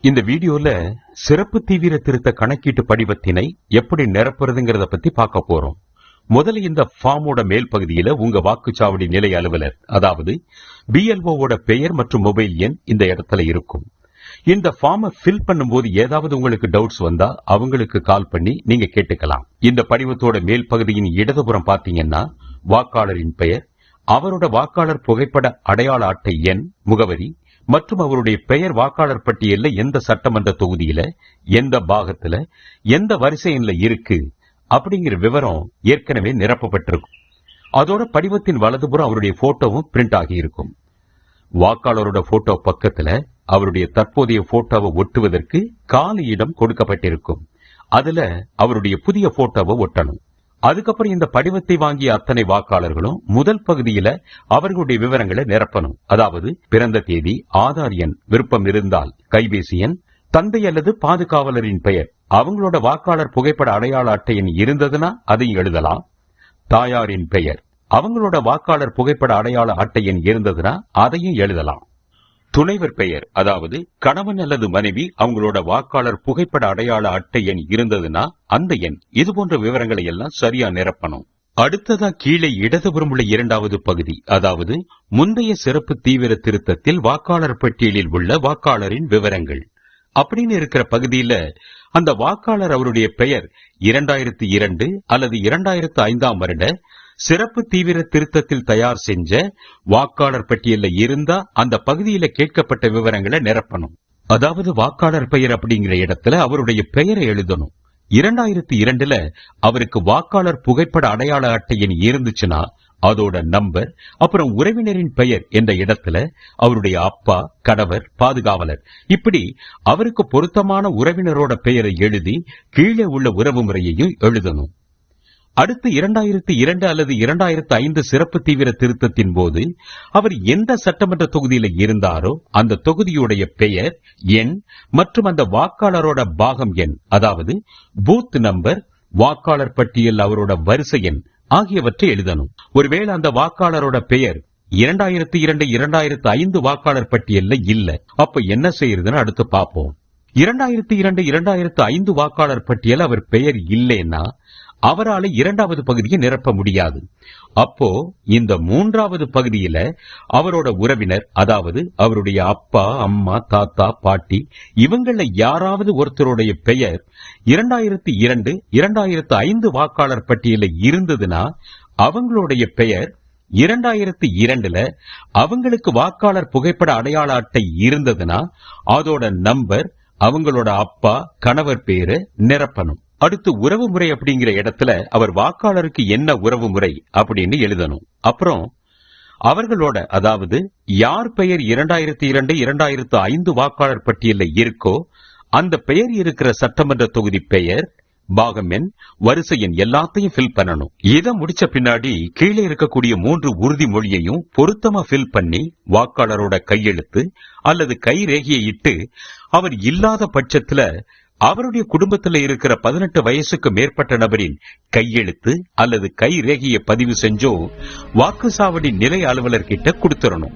இந்த வீடியோல சிறப்பு தீவிர திருத்த கணக்கீட்டு படிவத்தினை எப்படி நிரப்புறதுங்கிறத பத்தி பார்க்க போறோம். முதல்ல இந்த ஃபார்மோட மேல் பகுதியில உங்க வாக்குச்சாவடி நிலை அலுவலர், அதாவது BLOவோட பெயர் மற்றும் மொபைல் எண் இந்த இடத்துல இருக்கும். இந்த ஃபார்மை ஃபில் பண்ணும்போது ஏதாவது உங்களுக்கு டவுட்ஸ் வந்தா அவங்களுக்கு கால் பண்ணி நீங்க கேட்டுக்கலாம். இந்த படிவத்தோட மேல் பகுதியின் இடதுபுறம் பாத்தீங்கன்னா வாக்காளரின் பெயர், அவரோட வாக்காளர் புகைப்பட அடையாள அட்டை எண், முகவரி மற்றும் அவருடைய பெயர் வாக்காளர் பட்டியல்ல எந்த சட்டமன்ற தொகுதியில, எந்த பாகத்துல, எந்த வரிசை எண்ல இருக்கு அப்படிங்கிற விவரம் ஏற்கனவே நிரப்பப்பட்டிருக்கும். அதோட படிவத்தின் வலதுபுறம் அவருடைய போட்டோவும் பிரிண்ட் ஆகி இருக்கும். வாக்காளரோட போட்டோ பக்கத்துல அவருடைய தற்போதைய போட்டோவை ஒட்டுவதற்கு காலி இடம் கொடுக்கப்பட்டிருக்கும். அதுல அவருடைய புதிய போட்டோவை ஒட்டணும். அதுக்கப்புறம் இந்த படிவத்தை வாங்கிய அத்தனை வாக்காளர்களும் முதல் பகுதியில அவர்களுடைய விவரங்களை நிரப்பணும். அதாவது பிறந்த தேதி, ஆதார் எண், விருப்பம் இருந்தால் கைபேசி எண், தந்தை அல்லது பாதுகாவலரின் பெயர், அவங்களோட வாக்காளர் புகைப்பட அடையாள அட்டை எண் இருந்ததுன்னா அதையும் எழுதலாம். தாயாரின் பெயர், அவங்களோட வாக்காளர் புகைப்பட அடையாள அட்டை எண் இருந்ததுன்னா அதையும் எழுதலாம். துணைவர் பெயர், அதாவது கணவன் அல்லது மனைவி அவங்களோட வாக்காளர் புகைப்பட அடையாள அட்டை எண் இருந்ததுன்னா அந்த எண், இது போன்ற விவரங்களை எல்லாம் சரியா நிரப்பணும். அடுத்ததா கீழே இடதுபுறம் உள்ள இரண்டாவது பகுதி, அதாவது முந்தைய சிறப்பு தீவிர திருத்தத்தில் வாக்காளர் பட்டியலில் உள்ள வாக்காளரின் விவரங்கள் அப்படின்னு இருக்கிற பகுதியில அந்த வாக்காளர் அவருடைய பெயர் 2002 அல்லது 2005 வருட சிறப்பு தீவிர திருத்தத்தில் தயார் செஞ்ச வாக்காளர் பட்டியல்ல இருந்தா அந்த பகுதியில கேட்கப்பட்ட விவரங்களை நிரப்பணும். அதாவது வாக்காளர் பெயர் அப்படிங்கிற இடத்துல அவருடைய பெயரை எழுதணும். 2002ல அவருக்கு வாக்காளர் புகைப்பட அடையாள அட்டை எண் இருந்துச்சுன்னா அதோட நம்பர், அப்புறம் உறவினரின் பெயர் என்ற இடத்துல அவருடைய அப்பா, கணவர், பாதுகாவலர், இப்படி அவருக்கு பொருத்தமான உறவினரோட பெயரை எழுதி கீழே உள்ள உறவு முறையையும் எழுதணும். அடுத்து 2002 அல்லது 2005 சிறப்பு தீவிர திருத்தத்தின் போது அவர் எந்த சட்டமன்ற தொகுதியில இருந்தாரோ அந்த தொகுதியுடைய பெயர், எண் மற்றும் அந்த வாக்காளரோட பாகம் எண், அதாவது பூத் நம்பர், வாக்காளர் பட்டியல் அவரோட வரிசை எண் ஆகியவற்றை எழுதணும். ஒருவேளை அந்த வாக்காளரோட பெயர் 2002 2005 வாக்காளர் பட்டியல்ல இல்ல, அப்ப என்ன செய்யறதுன்னு அடுத்து பார்ப்போம். 2002 2005 வாக்காளர் பட்டியல் அவர் பெயர் இல்லைன்னா அவரால் இரண்டாவது பகுதியை நிரப்ப முடியாது. அப்போ இந்த மூன்றாவது பகுதியில அவரோட உறவினர், அதாவது அவருடைய அப்பா, அம்மா, தாத்தா, பாட்டி, இவங்கள யாராவது ஒருத்தருடைய பெயர் 2002 2005 வாக்காளர் பட்டியல இருந்ததுன்னா அவங்களுடைய பெயர் 2002ல அவங்களுக்கு வாக்காளர் புகைப்பட அடையாள அட்டை இருந்ததுன்னா அதோட நம்பர், அவங்களோட அப்பா, கணவர் பேரு நிரப்பணும். அடுத்து உறவு முறை அப்படிங்கிற இடத்துல அவர் வாக்காளருக்கு என்ன உறவு முறை அப்படின்னு எழுதணும். அப்புறம் அவர்களோட, அதாவது யார் பெயர் 2002 2005 வாக்காளர் பட்டியல்ல இருக்கோ அந்த பெயர் இருக்கிற சட்டமன்ற தொகுதி பெயர், பாகம் எண், வரிசை எண் எல்லாத்தையும் ஃபில் பண்ணணும். இதை முடிச்ச பின்னாடி கீழே இருக்கக்கூடிய 3 உறுதிமொழியையும் பொருத்தமா ஃபில் பண்ணி வாக்காளரோட கையெழுத்து அல்லது கை ரேகையை இட்டு, அவர் இல்லாத பட்சத்துல அவருடைய குடும்பத்தில் இருக்கிற 18 வயசுக்கு மேற்பட்ட நபரின் கையெழுத்து அல்லது கை ரேகையை பதிவு செஞ்சோ வாக்குச்சாவடி நிலை அலுவலர் கிட்ட கொடுத்துடணும்.